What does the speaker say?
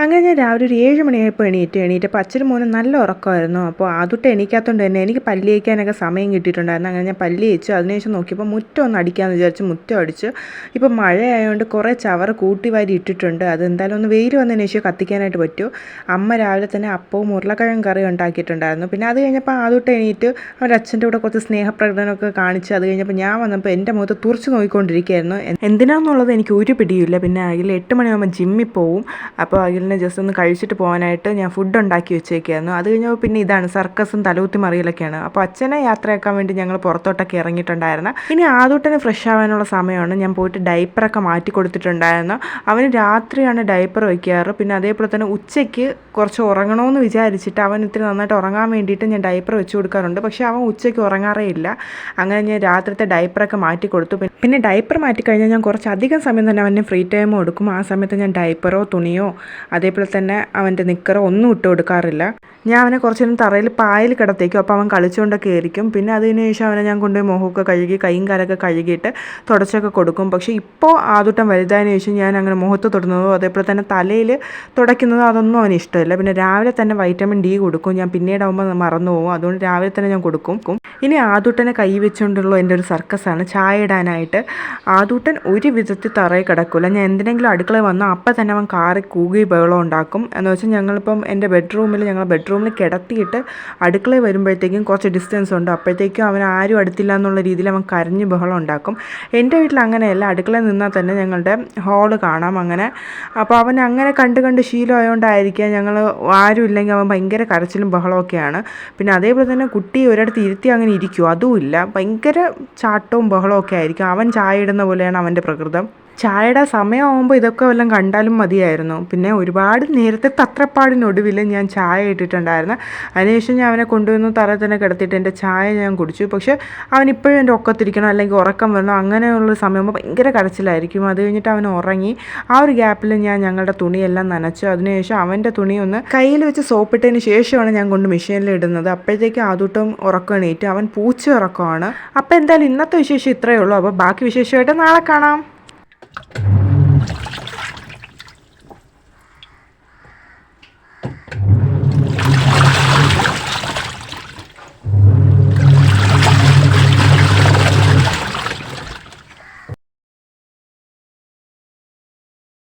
അങ്ങനെ ഞാൻ രാവിലെ ഒരു 7 മണിയായപ്പോൾ എണീറ്റപ്പോൾ അച്ഛനും മോനും നല്ല ഉറക്കമായിരുന്നു. അപ്പോൾ ആദ്യത്തെ എണീക്കാത്തതുകൊണ്ട് തന്നെ എനിക്ക് പല്ല് തേക്കാനൊക്കെ സമയം കിട്ടിയിട്ടുണ്ടായിരുന്നു. അങ്ങനെ ഞാൻ പല്ല് തേച്ചു. അതിനുശേഷം നോക്കിയപ്പോൾ മുറ്റം ഒന്ന് അടിക്കാമെന്ന് വിചാരിച്ച് മുറ്റം അടിച്ചു. ഇപ്പോൾ മഴയായതുകൊണ്ട് കുറേ ചവറ് കൂട്ടി വാരി ഇട്ടിട്ടുണ്ട്. അതെന്തായാലും ഒന്ന് വെയിൽ വന്നതിന് ശേഷം കത്തിക്കാനായിട്ട് പറ്റൂ. അമ്മ രാവിലെ തന്നെ അപ്പവും ഉരുളക്കിഴങ്ങ് കറി ഉണ്ടാക്കിയിട്ടുണ്ടായിരുന്നു. പിന്നെ അത് കഴിഞ്ഞപ്പോൾ ആദ്യത്തെ എണീറ്റ് അവരുടെ അച്ഛൻ്റെ കൂടെ കുറച്ച് സ്നേഹപ്രകടനമൊക്കെ കാണിച്ച് അത് കഴിഞ്ഞപ്പോൾ ഞാൻ വന്നപ്പോൾ എൻ്റെ മുഖത്ത് തുറച്ച് നോക്കിക്കൊണ്ടിരിക്കുകയായിരുന്നു. എന്തിനാണെന്നുള്ളത് എനിക്ക് ഒരു പിടിയില്ല. പിന്നെ അതിൽ 8 മണിയാകുമ്പോൾ ജിമ്മിൽ പോവും. അപ്പോൾ അതിൽ ജസ്റ്റ് ഒന്ന് കഴിച്ചിട്ട് പോകാനായിട്ട് ഞാൻ ഫുഡ് ഉണ്ടാക്കി വെച്ചേക്കായിരുന്നു. അത് കഴിഞ്ഞപ്പോൾ പിന്നെ ഇതാണ് സർക്കസും തലകുത്തി മറിയലൊക്കെയാണ്. അപ്പോൾ അച്ഛനെ യാത്രയാക്കാൻ വേണ്ടി ഞങ്ങൾ പുറത്തോട്ടൊക്കെ ഇറങ്ങിയിട്ടുണ്ടായിരുന്നു. ഇനി ആദൂട്ടന് ഫ്രഷ് ആവാനുള്ള സമയമാണ്. ഞാൻ പോയിട്ട് ഡൈപ്പറൊക്കെ മാറ്റി കൊടുത്തിട്ടുണ്ടായിരുന്നു. അവന് രാത്രിയാണ് ഡൈപ്പർ വയ്ക്കാറ്. പിന്നെ അതേപോലെ തന്നെ ഉച്ചയ്ക്ക് കുറച്ച് ഉറങ്ങണമെന്ന് വിചാരിച്ചിട്ട് അവൻ ഇത്തിരി നന്നായിട്ട് ഉറങ്ങാൻ വേണ്ടിയിട്ട് ഞാൻ ഡൈപ്പർ വെച്ച് കൊടുക്കാറുണ്ട്. പക്ഷേ അവൻ ഉച്ചയ്ക്ക് ഉറങ്ങാറേ ഇല്ല. അങ്ങനെ ഞാൻ രാത്രിത്തെ ഡൈപ്പറൊക്കെ മാറ്റി കൊടുത്തു. പിന്നെ ഡൈപ്പർ മാറ്റിക്കഴിഞ്ഞാൽ ഞാൻ കുറച്ചധികം സമയം തന്നെ അവന് ഫ്രീ ടൈം കൊടുക്കും. ആ സമയത്ത് ഞാൻ ഡൈപ്പറോ തുണിയോ അതേപോലെ തന്നെ അവൻ്റെ നിക്കറോ ഒന്നും ഇട്ട് കൊടുക്കാറില്ല. ഞാൻ അവനെ കുറച്ച് നേരം തറയിൽ പായൽ കിടത്തേക്കും. അപ്പോൾ അവൻ കളിച്ചുകൊണ്ടൊക്കെ ആയിരിക്കും. പിന്നെ അതിന് ശേഷം അവനെ ഞാൻ കൊണ്ടുപോയി മുഖമൊക്കെ കഴുകി കൈയും കാലൊക്കെ കഴുകിയിട്ട് തുടച്ചൊക്കെ കൊടുക്കും. പക്ഷേ ഇപ്പോൾ ആദൂട്ടം വലുതായതിനു ശേഷം ഞാൻ അങ്ങനെ മുഖത്ത് തൊടുന്നതോ അതേപോലെ തന്നെ തലയിൽ തുടയ്ക്കുന്നതോ അതൊന്നും അവന് ഇഷ്ടമില്ല. പിന്നെ രാവിലെ തന്നെ വൈറ്റമിൻ ഡി കൊടുക്കും. ഞാൻ പിന്നീടാകുമ്പോൾ മറന്നു പോകും. അതുകൊണ്ട് രാവിലെ തന്നെ ഞാൻ കൊടുക്കും. ഇനി ആദൂട്ടനെ കൈ വെച്ചുകൊണ്ടുള്ള എൻ്റെ ഒരു സർക്കസാണ് ചായ ഇടാനായിട്ട്. ആദൂട്ടൻ ഒരു വിധത്തിൽ തറയിൽ കിടക്കില്ല. ഞാൻ എന്തിനെങ്കിലും അടുക്കളയിൽ വന്നാൽ അപ്പം തന്നെ അവൻ കാറി കൂകി ബഹളം ഉണ്ടാക്കും. എന്ന് വെച്ചാൽ ഞങ്ങളിപ്പം എൻ്റെ ഞങ്ങൾ ബെഡ്റൂമിൽ കിടത്തിയിട്ട് അടുക്കളയിൽ വരുമ്പോഴത്തേക്കും കുറച്ച് ഡിസ്റ്റൻസ് ഉണ്ട്. അപ്പോഴത്തേക്കും അവൻ ആരും അടുത്തില്ല എന്നുള്ള രീതിയിൽ അവൻ കരഞ്ഞ് ബഹളം ഉണ്ടാക്കും. എൻ്റെ വീട്ടിൽ അങ്ങനെയല്ല. അടുക്കളയിൽ നിന്നാൽ തന്നെ ഞങ്ങളുടെ ഹാള് കാണാം അങ്ങനെ. അപ്പോൾ അവൻ അങ്ങനെ കണ്ട് ശീലമായതുകൊണ്ടായിരിക്കാം ഞങ്ങൾ ആരും ഇല്ലെങ്കിൽ അവൻ ഭയങ്കര കരച്ചിലും ബഹളമൊക്കെയാണ്. പിന്നെ അതേപോലെ തന്നെ കുട്ടി ഒരിടത്ത് ഇരുത്തി അങ്ങനെ ഇരിക്കും, അതുമില്ല. ഭയങ്കര ചാട്ടവും ബഹളമൊക്കെ ആയിരിക്കും. അവൻ ചായ ഇടുന്ന പോലെയാണ് അവൻ്റെ പ്രകൃതം. ചായയുടെ സമയമാകുമ്പോൾ ഇതൊക്കെ വല്ലതും കണ്ടാലും മതിയായിരുന്നു. പിന്നെ ഒരുപാട് നേരത്തെ തത്രപ്പാടിനൊടുവിൽ ഞാൻ ചായ ഇട്ടിട്ടുണ്ടായിരുന്നു. അതിനുശേഷം ഞാൻ അവനെ കൊണ്ടുവന്ന് തറയിൽ തന്നെ കിടത്തിയിട്ട് എൻ്റെ ചായ ഞാൻ കുടിച്ചു. പക്ഷേ അവനിപ്പോഴും എൻ്റെ ഒക്കത്തിരിക്കണം, അല്ലെങ്കിൽ ഉറക്കം വരണം, അങ്ങനെയുള്ള സമയമാകുമ്പോൾ ഭയങ്കര കരച്ചിലായിരിക്കും. അത് കഴിഞ്ഞിട്ട് അവൻ ഉറങ്ങി. ആ ഒരു ഗ്യാപ്പിൽ ഞാൻ ഞങ്ങളുടെ തുണിയെല്ലാം നനച്ചു. അതിനുശേഷം അവൻ്റെ തുണി ഒന്ന് കയ്യിൽ വെച്ച് സോപ്പിട്ടതിന് ശേഷമാണ് ഞാൻ കൊണ്ട് മെഷീനിൽ ഇടുന്നത്. അപ്പോഴത്തേക്കും ആദൂട്ടം ഉറക്കം എണീറ്റ്. അവൻ പൂച്ച ഉറക്കമാണ്. അപ്പോൾ എന്തായാലും ഇന്നത്തെ വിശേഷം ഇത്രയേ ഉള്ളൂ. അപ്പോൾ ബാക്കി വിശേഷമായിട്ട് നാളെ കാണാം.